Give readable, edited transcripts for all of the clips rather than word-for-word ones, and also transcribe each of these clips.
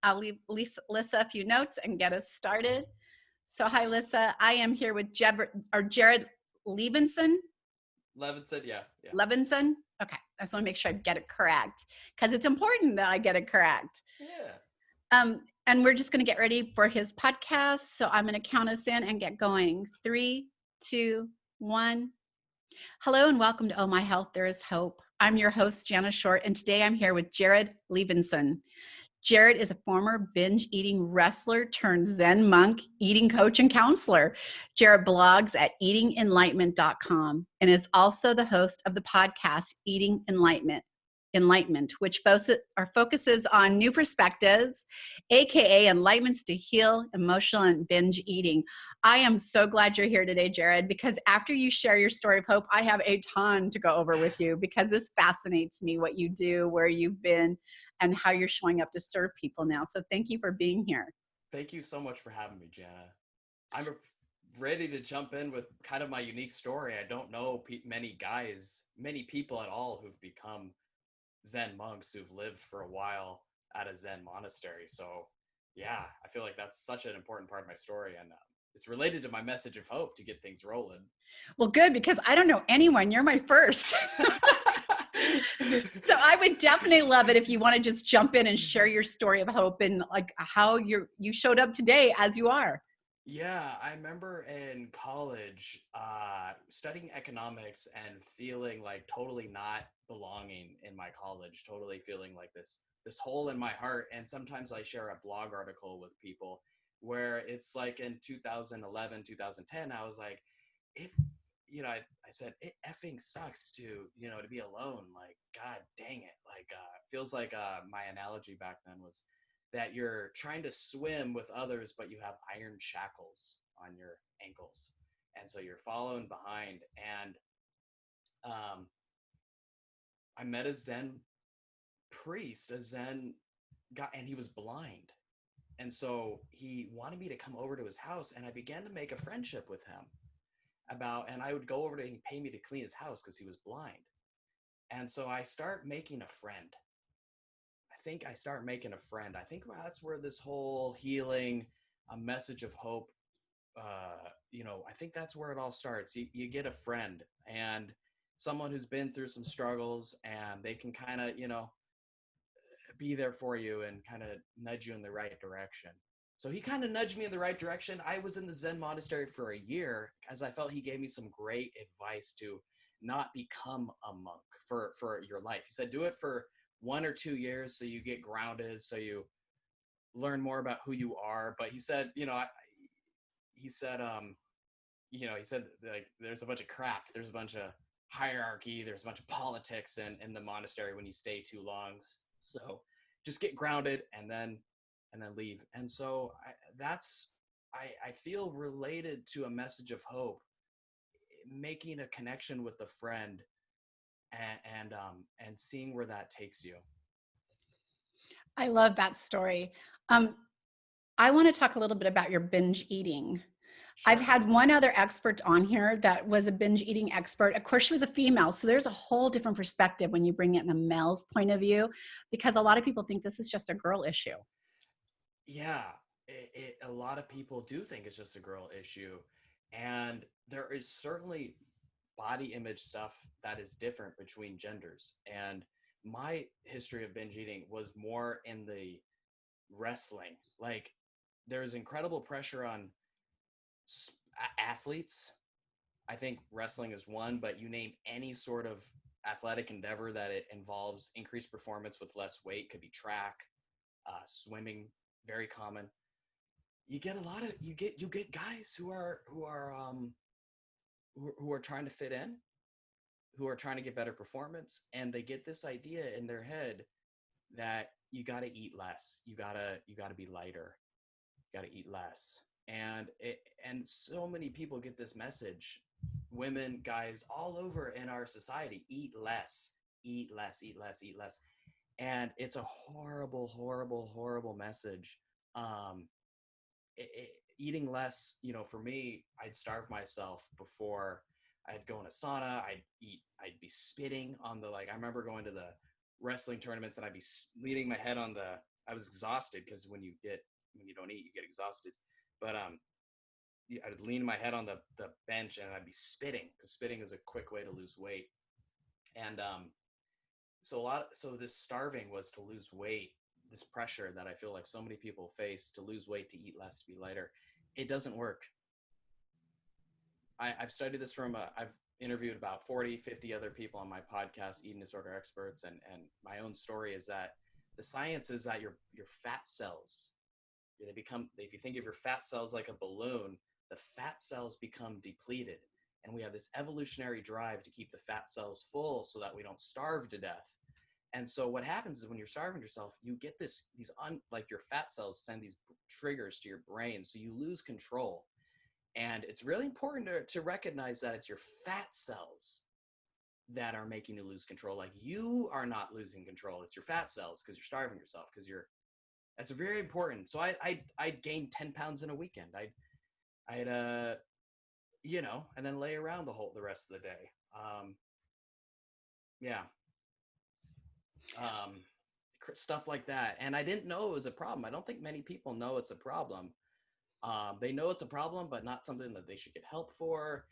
I'll leave Lissa a few notes and get us started. So hi, Lissa. I am here with Jared Levenson. Levenson, yeah. Levinson. Okay. I just want to make sure I get it correct because it's important that I get it correct. Yeah. And we're just going to get ready for his podcast. So I'm going to count us in and get going. 3, 2, 1. Hello and welcome to Oh My Health, There Is Hope. I'm your host, Jana Short, and today I'm here with Jared Levenson. Jared is a former binge eating wrestler turned Zen monk, eating coach, and counselor. Jared blogs at eatingenlightenment.com and is also the host of the podcast Eating Enlightenment, which focuses on new perspectives, aka enlightenments to heal emotional and binge eating. I am so glad you're here today, Jared, because after you share your story of hope, I have a ton to go over with you because this fascinates me, what you do, where you've been, and how you're showing up to serve people now. So thank you for being here. Thank you so much for having me, Jana. I'm ready to jump in with kind of my unique story. I don't know many people at all who've become Zen monks who've lived for a while at a Zen monastery. So, yeah, I feel like that's such an important part of my story. And it's related to my message of hope to get things rolling. Well, good, because I don't know anyone. You're my first. So I would definitely love it if you want to just jump in and share your story of hope and like how you showed up today as you are. Yeah, I remember in college studying economics and feeling like totally not belonging in my college, totally feeling like this hole in my heart. And sometimes I share a blog article with people where it's like in 2011, 2010, I was like, if I said it effing sucks to be alone. Like, God dang it. Like, feels like my analogy back then was that you're trying to swim with others, but you have iron shackles on your ankles. And so you're following behind. And um, I met a Zen priest, a Zen guy, and he was blind. And so he wanted me to come over to his house, and I began to make a friendship with him and I would go over to him, he'd pay me to clean his house because he was blind. And so I start making a friend. I think that's where this whole healing, a message of hope, I think that's where it all starts. You get a friend and someone who's been through some struggles, and they can kind of, be there for you and kind of nudge you in the right direction. So he kind of nudged me in the right direction. I was in the Zen monastery for a year as I felt he gave me some great advice to not become a monk for your life. He said, do it for 1 or 2 years so you get grounded, so you learn more about who you are. But he said, he said like there's a bunch of crap, there's a bunch of hierarchy, there's a bunch of politics in the monastery when you stay too long. So just get grounded and then leave. And so I feel related to a message of hope, making a connection with a friend and seeing where that takes you. I love that story. I want to talk a little bit about your binge eating. I've Sure. had one other expert on here that was a binge eating expert. Of course, she was a female. So there's a whole different perspective when you bring it in a male's point of view, because a lot of people think this is just a girl issue. Yeah, a lot of people do think it's just a girl issue, and there is certainly body image stuff that is different between genders. And my history of binge eating was more in the wrestling. Like, there's incredible pressure on athletes. I think wrestling is one, but you name any sort of athletic endeavor that it involves increased performance with less weight, could be track, swimming, very common. You get guys who are trying to fit in, who are trying to get better performance, and they get this idea in their head that you got to eat less, you got to be lighter, you got to eat less. And so many people get this message, women, guys, all over in our society: eat less, eat less, eat less, eat less. And it's a horrible, horrible, horrible message. um Eating less, for me, I'd starve myself before I'd go in a sauna. I'd be spitting on the, like, I remember going to the wrestling tournaments, and I'd be leaning my head on the, I was exhausted because when you don't eat, you get exhausted. But I'd lean my head on the bench and I'd be spitting, because spitting is a quick way to lose weight. And so this starving was to lose weight, this pressure that I feel like so many people face to lose weight, to eat less, to be lighter. It doesn't work. I've studied this I've interviewed about 40, 50 other people on my podcast, eating disorder experts, and my own story is that the science is that your fat cells, if you think of your fat cells like a balloon, the fat cells become depleted. And we have this evolutionary drive to keep the fat cells full so that we don't starve to death. And so what happens is when you're starving yourself, you get like your fat cells send these triggers to your brain. So you lose control. And it's really important to recognize that it's your fat cells that are making you lose control. Like, you are not losing control. It's your fat cells, because you're starving yourself, that's very important. So I'd gain 10 pounds in a weekend. I'd and then lay around the rest of the day. Stuff like that. And I didn't know it was a problem. I don't think many people know it's a problem. They know it's a problem, but not something that they should get help for.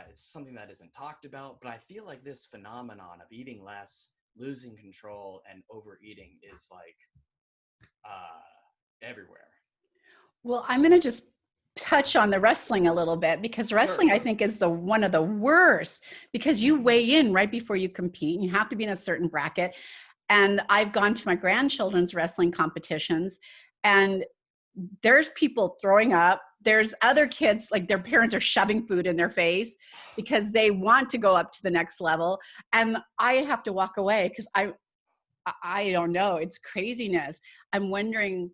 It's something that isn't talked about. But I feel like this phenomenon of eating less, losing control, and overeating is like everywhere. Well, I'm going to just touch on the wrestling a little bit, because wrestling, Sure. I think, is one of the worst, because you weigh in right before you compete and you have to be in a certain bracket. And I've gone to my grandchildren's wrestling competitions, and there's people throwing up. There's other kids, like, their parents are shoving food in their face because they want to go up to the next level. And I have to walk away because I don't know. It's craziness. I'm wondering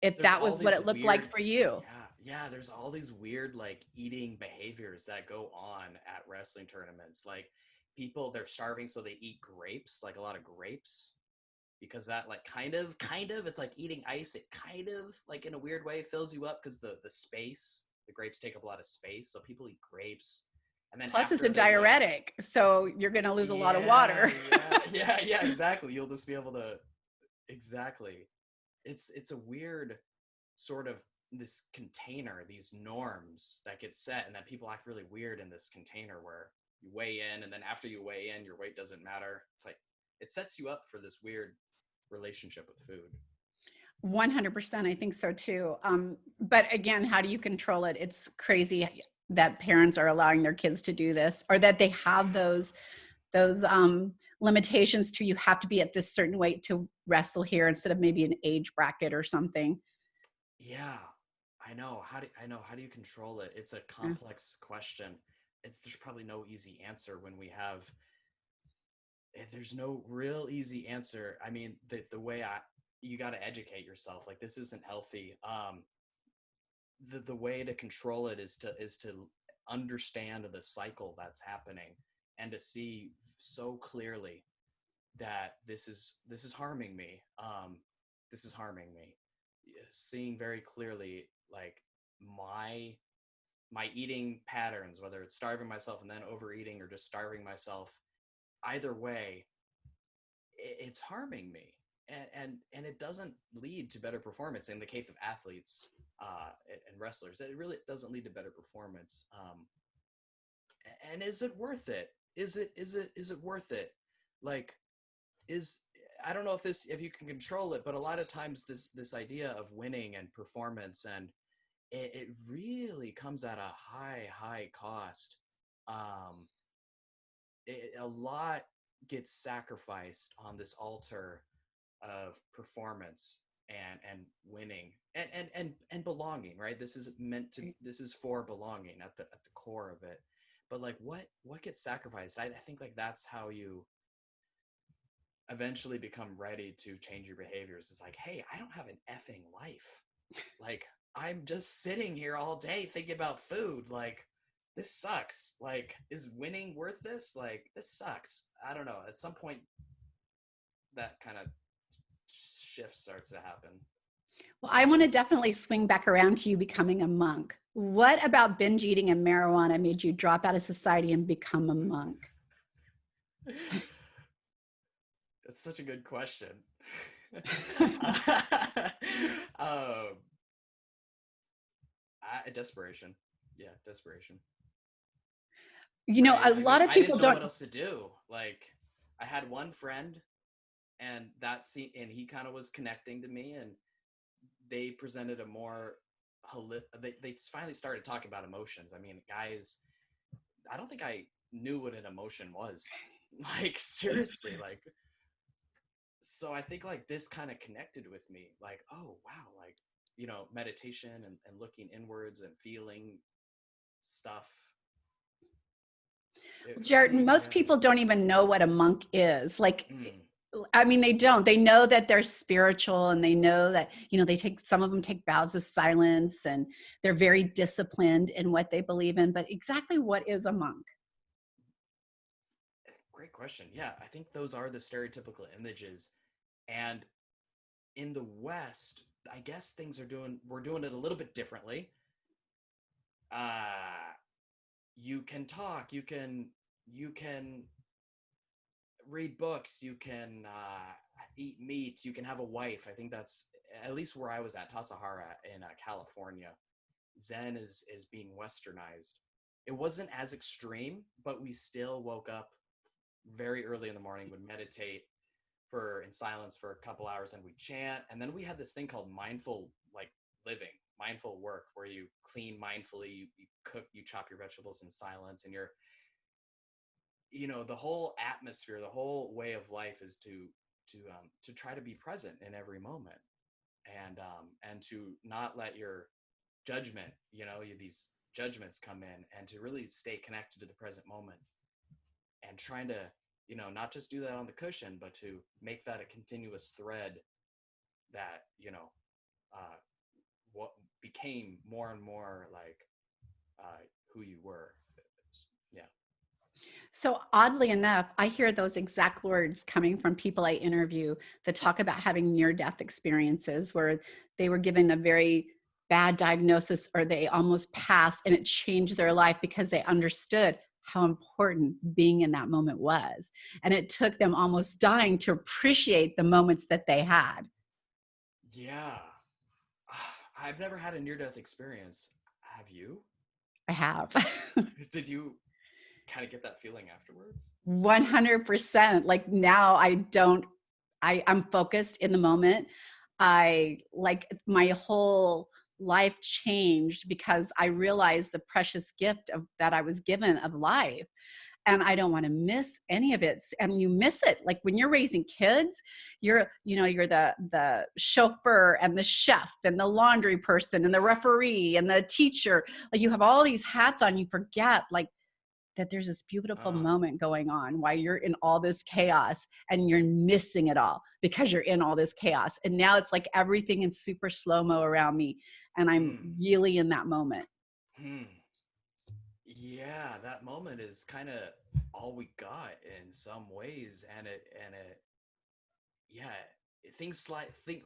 if There's that all was what these it looked weird, like for you. yeah, there's all these weird, like, eating behaviors that go on at wrestling tournaments. Like, they're starving, so they eat grapes, like a lot of grapes, because that, like, kind of, it's like eating ice. It kind of, like, in a weird way, fills you up, because the grapes take up a lot of space. So people eat grapes. And then Plus, it's a after they win, diuretic, so you're going to lose a lot of water. yeah, exactly. You'll just be able to, exactly. It's a weird sort of this container, these norms that get set, and that people act really weird in this container where you weigh in, and then after you weigh in, your weight doesn't matter. It's like, it sets you up for this weird relationship with food. 100%. I think so too. But again, how do you control it? It's crazy that parents are allowing their kids to do this, or that they have those limitations to, you have to be at this certain weight to wrestle here, instead of maybe an age bracket or something. Yeah, I know. How do you control it? It's a complex question. There's probably no easy answer when there's no real easy answer. I mean, the way you got to educate yourself. Like, this isn't healthy. The way to control it is to understand the cycle that's happening, and to see so clearly that this is harming me. This is harming me. Seeing very clearly, like, my eating patterns, whether it's starving myself and then overeating, or just starving myself, either way, it's harming me, and it doesn't lead to better performance. In the case of athletes and wrestlers, it really doesn't lead to better performance. And is it worth it? Is it worth it? Like, I don't know if you can control it, but a lot of times this idea of winning and performance, and it really comes at a high cost. A lot gets sacrificed on this altar of performance and winning and belonging, right? This is for belonging at the core of it. But, like, what gets sacrificed? I think, like, that's how you eventually become ready to change your behaviors. It's like, hey, I don't have an effing life. Like, I'm just sitting here all day thinking about food. Like, this sucks. Like, is winning worth this? Like, this sucks. I don't know. At some point, that kind of shift starts to happen. Well, I want to definitely swing back around to you becoming a monk. What about binge eating and marijuana made you drop out of society and become a monk? That's such a good question. um, desperation. Yeah, desperation. Right? A I mean, lot of I didn't people know what don't. else to do. Like, I had one friend, and and he kind of was connecting to me, and they presented a more they finally started talking about emotions. I mean, guys, I don't think I knew what an emotion was. Like, seriously, like, so I think like this kind of connected with me. Like, oh wow, like, meditation and looking inwards and feeling stuff. It Jared, really, most yeah. people don't even know what a monk is. Like, Mm. I mean, they don't. They know that they're spiritual and they know that, some of them take vows of silence and they're very disciplined in what they believe in. But exactly what is a monk? Great question. Yeah, I think those are the stereotypical images. And in the West, I guess we're doing it a little bit differently. Uh, you can talk, you can read books, you can eat meat, you can have a wife. I think that's at least where I was at Tasahara in California. Zen is being westernized. It wasn't as extreme, but we still woke up very early in the morning, would meditate for in silence for a couple hours, and we chant. And then we had this thing called mindful like living, mindful work, where you clean mindfully, you cook, you chop your vegetables in silence, and you're the whole atmosphere, the whole way of life is to try to be present in every moment, and to not let your judgment, these judgments come in, and to really stay connected to the present moment, and trying to not just do that on the cushion, but to make that a continuous thread that uh, what became more and more like who you were. Yeah. So oddly enough, I hear those exact words coming from people I interview that talk about having near-death experiences where they were given a very bad diagnosis or they almost passed and it changed their life because they understood how important being in that moment was. And it took them almost dying to appreciate the moments that they had. Yeah. I've never had a near death experience. Have you? I have. Did you kind of get that feeling afterwards? 100%. Like now I'm focused in the moment. I like my whole life changed because I realized the precious gift that I was given of life. And I don't want to miss any of it. And you miss it. Like when you're raising kids, you're the chauffeur and the chef and the laundry person and the referee and the teacher. Like you have all these hats on, you forget like that there's this beautiful Uh, moment going on while you're in all this chaos and you're missing it all because you're in all this chaos. And now it's like everything in super slow-mo around me. And I'm hmm, really in that moment. hmm. Yeah, that moment is kind of all we got in some ways, and it yeah, think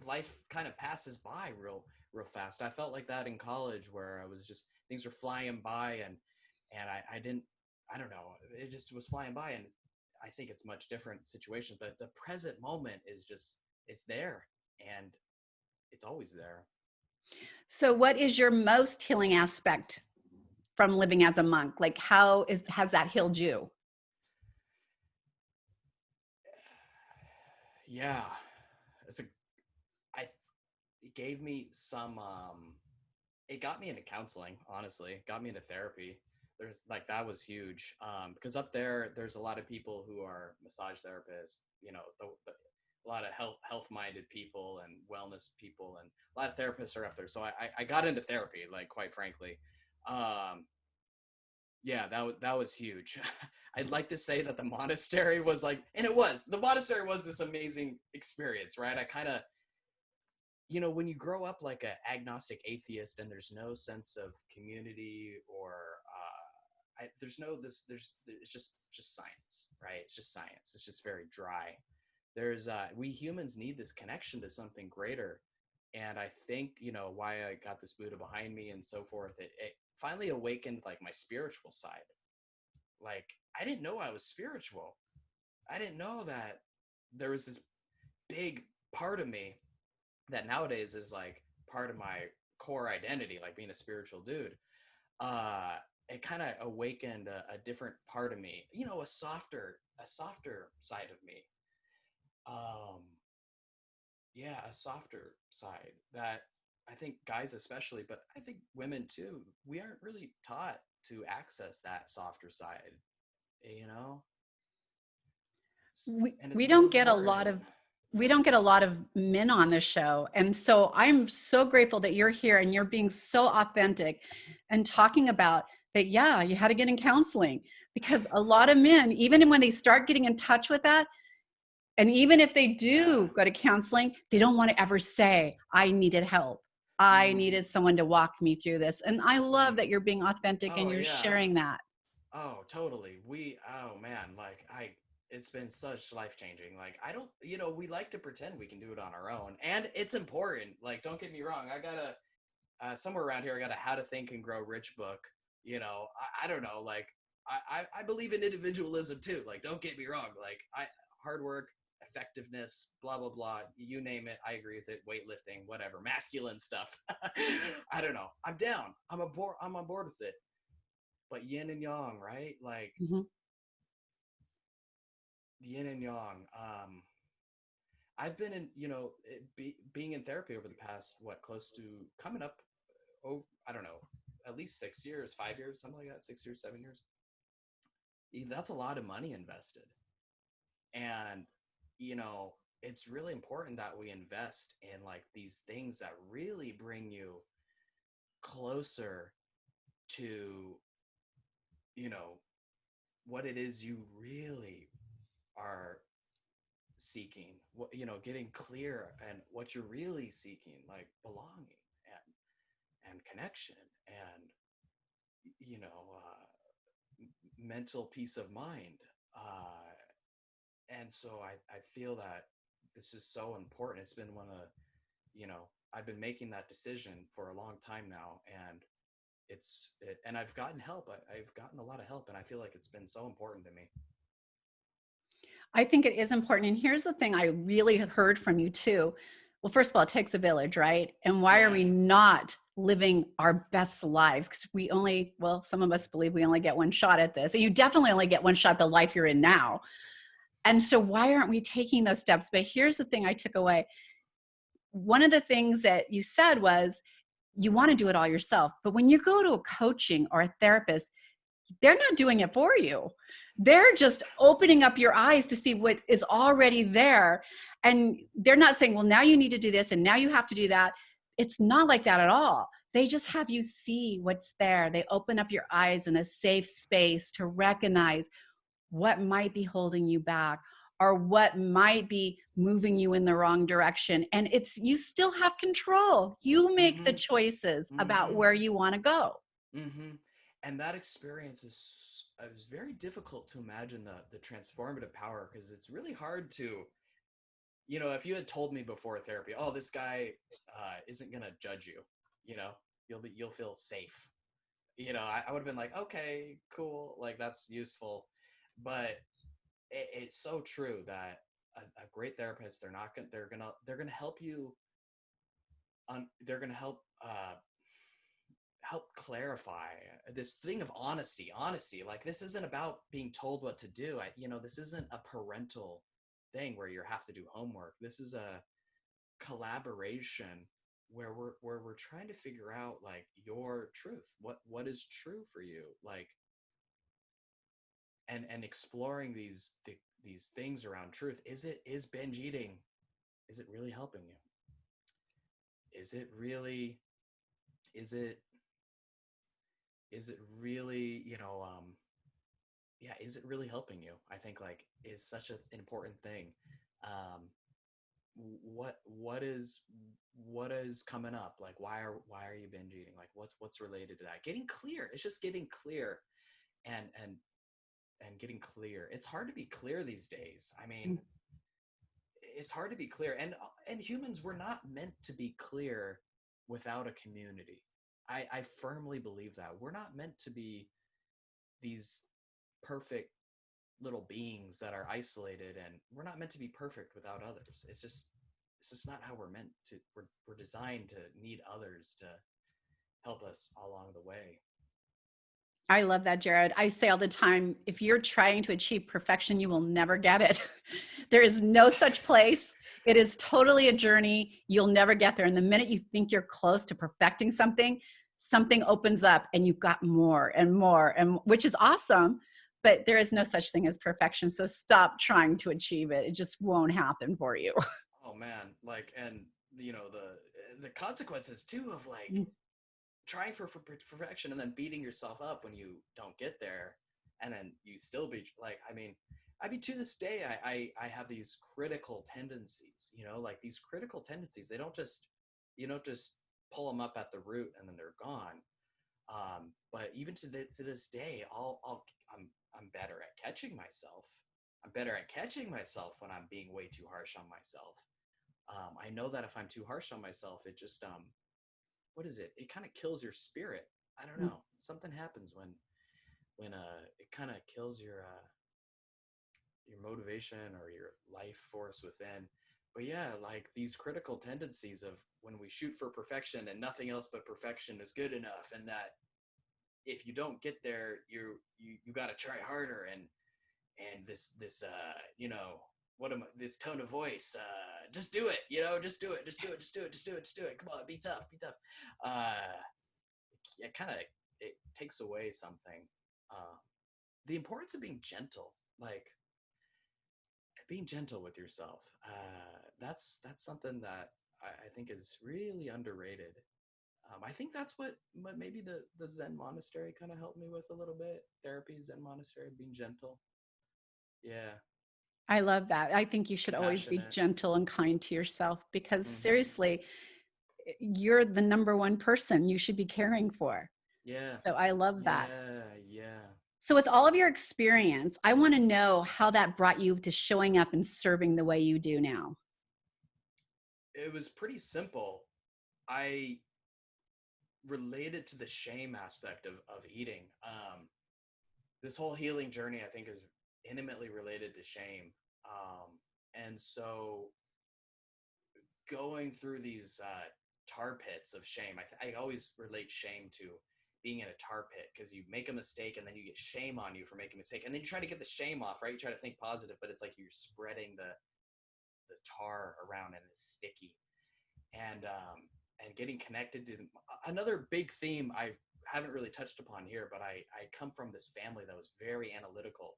life kind of passes by real fast. I felt like that in college, where I was just things were flying by, and I don't know, it just was flying by. And I think it's much different situations, but the present moment is just, it's there, and it's always there. So what is your most healing aspect from living as a monk? Like has that healed you? Yeah, it's a I it gave me some it got me into counseling. Honestly, it got me into therapy. There's like, that was huge, because up there's a lot of people who are massage therapists, a lot of health minded people and wellness people, and a lot of therapists are up there. So I got into therapy, like, quite frankly. um yeah, that was huge. I'd like to say that the monastery was like, and the monastery was this amazing experience, right? I kind of, when you grow up like an agnostic atheist, and there's no sense of community, or there's no this there's it's just science, right? It's just science. It's just very dry. There's We humans need this connection to something greater. And I think, why I got this Buddha behind me and so forth, it finally awakened like my spiritual side. Like, I didn't know I was spiritual. I didn't know that there was this big part of me that nowadays is like part of my core identity, like being a spiritual dude, uh, it kind of awakened a different part of me, you know, a softer side of me. Um, yeah, a softer side that I think guys especially, but I think women too, we aren't really taught to access that softer side, you know? we, And it's we so don't get a lot important. of we don't get a lot of men on this show. And so I'm so grateful that you're here and you're being so authentic and talking about that. Yeah, you had to get in counseling, because a lot of men, even when they start getting in touch with that, and even if they Yeah. do go to counseling, they don't want to ever say, I needed help. I Mm, needed someone to walk me through this. And I love mm. that you're being authentic and Oh you're yeah. sharing that. Oh, totally. Oh man, like it's been such life changing. Like, I don't, you know, we like to pretend we can do it on our own, and it's important. Like, don't get me wrong. I got somewhere around here, I got a How to Think and Grow Rich book. You know, I don't know. Like, I believe in individualism too. Like, don't get me wrong. Like, hard work, effectiveness, blah, blah, blah. You name it. I agree with it. Weightlifting, whatever, masculine stuff. I don't know. I'm down. I'm on board with it. But yin and yang, right? Like, Mhm. yin and yang. I've been in, you know, being in therapy over the past, what, close to coming up, oh, I don't know, at least 6 years, 5 years, something like that, 6 years, 7 years. That's a lot of money invested. And, you know, it's really important that we invest in like these things that really bring you closer to, you know, what it is you really are seeking, what, you know, getting clear and what you're really seeking, like belonging and connection and, you know, mental peace of mind. And so I feel that this is so important. It's been one of, you know, I've been making that decision for a long time now, and and I've gotten help. I've gotten a lot of help, and I feel like it's been so important to me. I think it is important. And here's the thing I really heard from you too. Well, first of all, it takes a village, right? And why are Yeah. we not living our best lives? Because we only, well, some of us believe we only get one shot at this. And you definitely only get one shot at the life you're in now. And so why aren't we taking those steps? But here's the thing I took away. One of the things that you said was you want to do it all yourself. But when you go to a coaching or a therapist, they're not doing it for you. They're just opening up your eyes to see what is already there. And they're not saying, well, now you need to do this and now you have to do that. It's not like that at all. They just have you see what's there. They open up your eyes in a safe space to recognize what might be holding you back or what might be moving you in the wrong direction. And it's, you still have control. You make the Mm-hmm. choices about Mm-hmm. where you want to go. Mm-hmm. And that experience is, it was very difficult to imagine the transformative power, because it's really hard to, you know, if you had told me before therapy, oh, this guy isn't gonna judge you, you know, you'll feel safe. You know, I would have been like, okay, cool, like that's useful. But it's so true that a great therapist, they're gonna help you they're gonna help clarify this thing of honesty. Like, this isn't about being told what to do. You know, this isn't a parental thing where you have to do homework. This is a collaboration where we're trying to figure out like your truth, what is true for you, like, and exploring these things around truth. Is binge eating, is it really helping you? Is it really, is it is it really, you know, yeah, is it really helping you? I think like is such an important thing. um what is coming up, like why are you binge eating, like what's related to that, getting clear. It's just getting clear, and getting clear. It's hard to be clear these days. I mean, it's hard to be clear, and humans were not meant to be clear without a community. I firmly believe that we're not meant to be these perfect little beings that are isolated, and we're not meant to be perfect without others. It's just, this is not how we're meant to. We're designed to need others to help us along the way. I love that, Jared. I say all the time, if you're trying to achieve perfection, you will never get it. There is no such place. It is totally a journey. You'll never get there. And the minute you think you're close to perfecting something, something opens up and you've got more and more, and which is awesome. But there is no such thing as perfection. So stop trying to achieve it. It just won't happen for you. Oh man, like, and the consequences too of like trying for perfection and then beating yourself up when you don't get there, and then you still be like, I mean, to this day, I have these critical tendencies, like these critical tendencies. They don't just, you don't just pull them up at the root and then they're gone. But even to this day, I'm better at catching myself. I'm better at catching myself when I'm being way too harsh on myself. I know that if I'm too harsh on myself, it just what is it? It kind of kills your spirit. I don't know. Something happens when it kind of kills your motivation or your life force within. But yeah, like these critical tendencies of when we shoot for perfection and nothing else but perfection is good enough, and that if you don't get there, you got to try harder, and this what am I, this tone of voice, just do it, just do it, just do it, just do it, just do it, just do it, come on, be tough, be tough. uh it kind of, it takes away something, uh the importance of being gentle, like being gentle with yourself. That's something that I think is really underrated. I think that's what maybe the Zen monastery kind of helped me with a little bit. Therapy, Zen monastery, being gentle. Yeah, I love that. I think you should always be compassionate. gentle and kind to yourself because Mm-hmm. seriously, you're the number one person you should be caring for. Yeah, So I love that. yeah, yeah. So, with all of your experience, I want to know how that brought you to showing up and serving the way you do now. It was pretty simple. I related to the shame aspect of eating. This whole healing journey, I think, is intimately related to shame. And so going through these tar pits of shame, I always relate shame to being in a tar pit, because you make a mistake and then you get shame on you for making a mistake, and then you try to get the shame off, right? You try to think positive, but it's like you're spreading the tar around and it's sticky. And getting connected to another big theme I haven't really touched upon here, but I come from this family that was very analytical,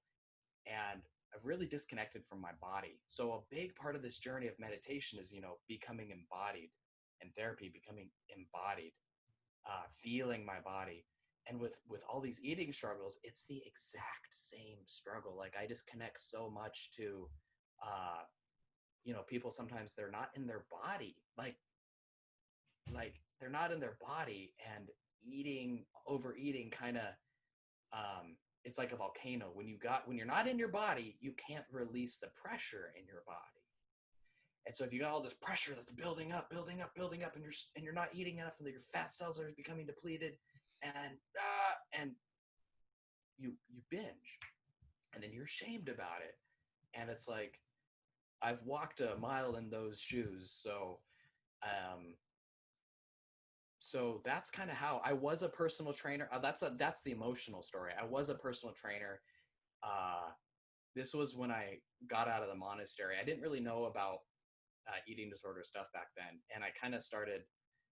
and I've really disconnected from my body. So a big part of this journey of meditation is, becoming embodied, and therapy, becoming embodied, feeling my body. And with all these eating struggles, it's the exact same struggle. Like, I just connect so much to, uh, people sometimes they're not in their body, like they're not in their body, and overeating kind of, it's like a volcano. When you're not in your body, you can't release the pressure in your body. And so if you got all this pressure that's building up, building up, building up, and you're not eating enough, and your fat cells are becoming depleted, and you binge, and then you're shamed about it. And it's like, I've walked a mile in those shoes. Um so that's kind of how I was a personal trainer. That's the emotional story. I was a personal trainer. uh this was when I got out of the monastery. I didn't really know about eating disorder stuff back then, and I kind of started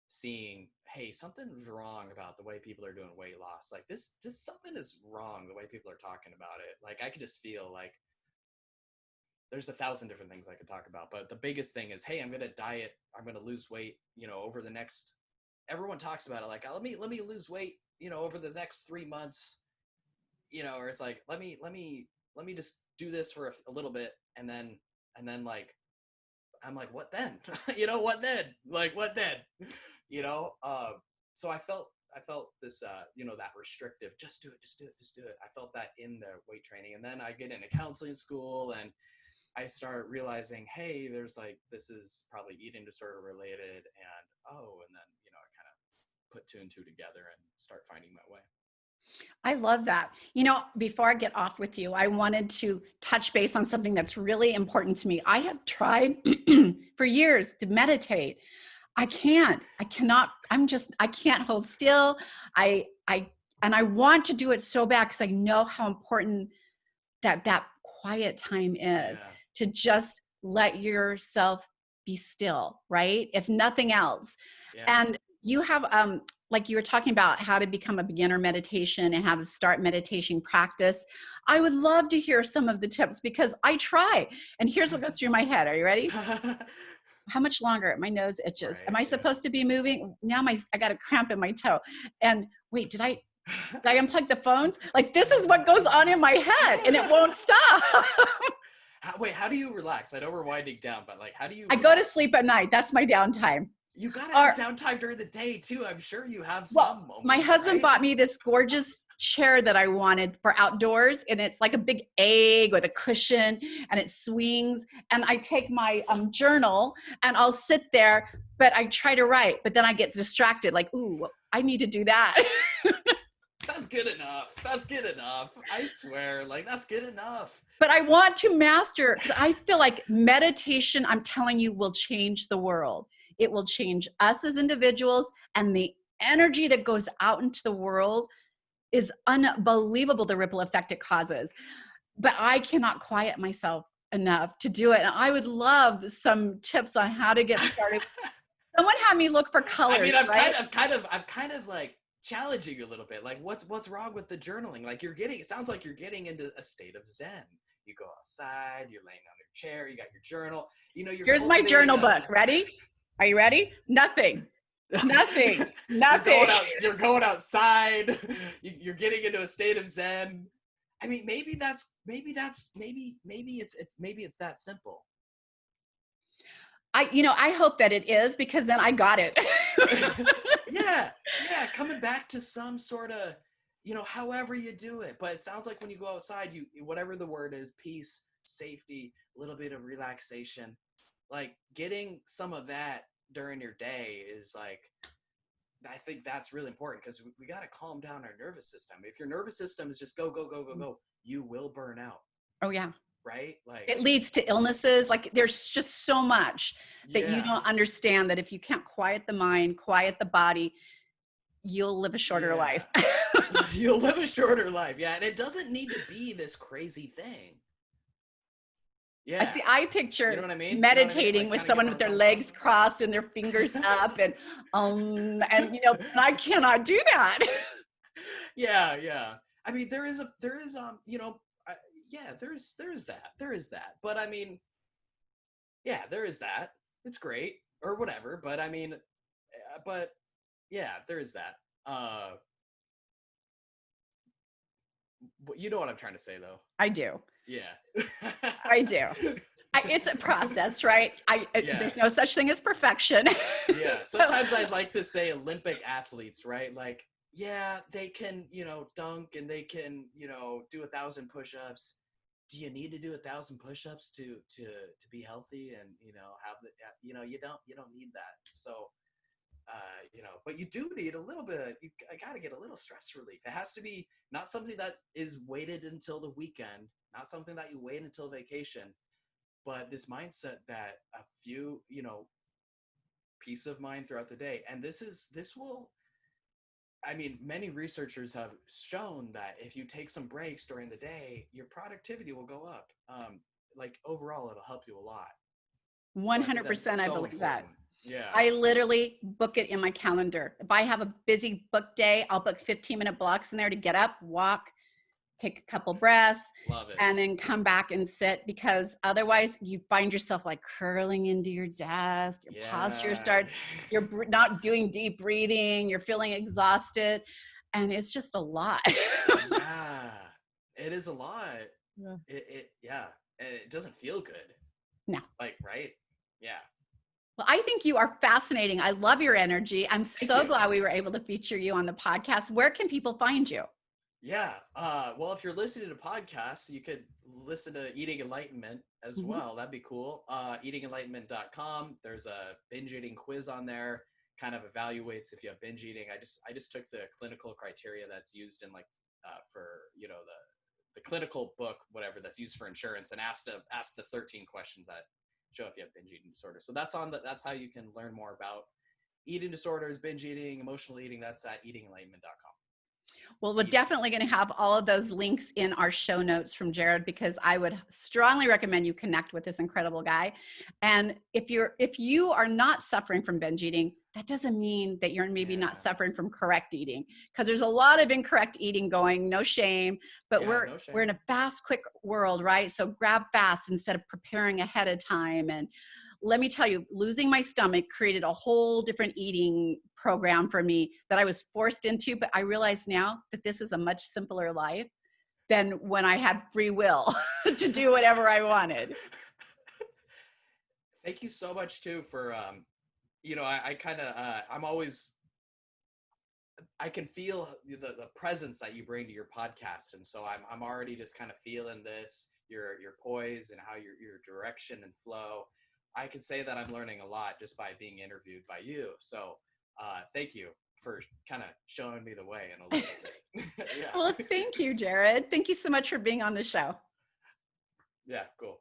seeing, hey, something's wrong about the way people are doing weight loss. Like, this something is wrong the way people are talking about it. Like, I could just feel like there's 1,000 different things I could talk about, but the biggest thing is, hey, I'm gonna diet, I'm gonna lose weight, over the next. Everyone talks about it like, let me lose weight, over the next 3 months, or it's like, let me just do this for a little bit, and then like, I'm like, what then? What then? Like, what then? So I felt this, that restrictive, just do it, just do it, just do it. I felt that in the weight training, and then I get into counseling school, and I start realizing, hey, there's like, this is probably eating disorder related, and then, I kind of put two and two together and start finding my way. I love that. Before I get off with you, I wanted to touch base on something that's really important to me. I have tried for years to meditate. I cannot, I can't hold still. And I want to do it so bad because I know how important that quiet time is, Yeah. to just let yourself be still, right? If nothing else. Yeah. And you have, like you were talking about how to become a beginner meditation and how to start meditation practice. I would love to hear some of the tips because I try. And here's what goes through my head. Are you ready? How much longer? My nose itches. Am Right. I Yeah. supposed to be moving? Now I got a cramp in my toe. And wait, did I unplug the phones? Like, this is what goes on in my head and it won't stop. Wait, how do you relax? I know we're winding down, but like, how do you I go to relax? sleep at night. That's my downtime. You gotta have Or, downtime during the day too. I'm sure you have well, some my moments, husband right? bought me this gorgeous chair that I wanted for outdoors, and it's like a big egg with a cushion and it swings. And I take my journal and I'll sit there, but I try to write, but then I get distracted like, ooh, I need to do that. That's good enough. That's good enough. I swear, like that's good enough. But I want to master, because I feel like meditation, I'm telling you, will change the world. It will change us as individuals, and the energy that goes out into the world is unbelievable, the ripple effect it causes. But I cannot quiet myself enough to do it. And I would love some tips on how to get started. Someone had me look for I colors, mean, right? I'm kind of like challenging you a little bit. Like, what's wrong with the journaling? Like, it sounds like you're getting into a state of Zen. You go outside, you're laying on your chair, you got your journal. You're Here's my cultivating journal a. book. Ready? Are you ready? Nothing. Nothing. Nothing. You're going outside. You're getting into a state of Zen. I mean, maybe it's that simple. I hope that it is, because then I got it. Yeah, yeah, coming back to some sort of, however you do it. But it sounds like when you go outside, whatever the word is, peace, safety, a little bit of relaxation, like getting some of that during your day is like, I think that's really important because we got to calm down our nervous system. If your nervous system is just go, go, go, go, go, you will burn out, Oh, yeah. right? Like, It leads to illnesses. Like, there's just so much that you yeah, don't understand, that if you can't quiet the mind, quiet the body, you'll live a shorter yeah. life. You'll live a shorter life. Yeah. And it doesn't need to be this crazy thing. Yeah. I You know picture what I mean? You know what I mean? meditating Like with kind of getting someone with their uncomfortable. legs crossed and their fingers up and and I cannot do that. Yeah. Yeah. I mean, I, yeah, there is that. But I mean, yeah, there is that. It's great or whatever. But I mean, but yeah, there is that. You know what I'm trying to say though. I do. Yeah. I do. It's a process, right? Yeah. There's no such thing as perfection. Yeah. So, Sometimes I'd like to say Olympic athletes, right? Like, yeah, they can, dunk and they can, do 1,000 push-ups. Do you need to do 1,000 push-ups to be healthy and, have the, you don't need that. So, but you do need a little bit of, I got to get a little stress relief. It has to be not something that is waited until the weekend, not something that you wait until vacation, but this mindset that a few, peace of mind throughout the day. And this will, I mean, many researchers have shown that if you take some breaks during the day, your productivity will go up. Like overall, it'll help you a lot. So I think that's 100%, I so believe that. important. Yeah. I literally book it in my calendar. If I have a busy book day, I'll book 15-minute blocks in there to get up, walk, take a couple breaths, Love it. and then come back and sit, because otherwise you find yourself like curling into your desk, your posture Yeah. starts, you're not doing deep breathing, you're feeling exhausted, and it's just a lot. Yeah. It is a lot. Yeah. Yeah. And it doesn't feel good. No. Like, right? Yeah. Well, I think you are fascinating. I love your energy. I'm Thank so you. glad we were able to feature you on the podcast. Where can people find you? Yeah. Well, if you're listening to podcasts, you could listen to Eating Enlightenment as Mhm. well. That'd be cool. Eatingenlightenment.com. There's a binge eating quiz on there. kind of evaluates if you have binge eating. I just took the clinical criteria that's used in like for the clinical book, whatever, that's used for insurance, and asked the 13 questions that show if you have binge eating disorder. So that's how you can learn more about eating disorders, binge eating, emotional eating. That's at eatingenlightenment.com. Well, we're definitely going to have all of those links in our show notes from Jared, because I would strongly recommend you connect with this incredible guy. And if you are not suffering from binge eating, that doesn't mean that you're maybe not suffering from correct eating, because there's a lot of incorrect eating going, no shame, but we're in a fast, quick world, right? So grab fast instead of preparing ahead of time. And let me tell you, losing my stomach created a whole different eating program for me that I was forced into. But I realize now that this is a much simpler life than when I had free will to do whatever I wanted. Thank you so much too for, I can feel the presence that you bring to your podcast. And so I'm already just kind of feeling this, your poise and how your direction and flow. I could say that I'm learning a lot just by being interviewed by you. So thank you for kind of showing me the way in a little bit. Yeah. Well, thank you, Jared. Thank you so much for being on the show. Yeah, cool.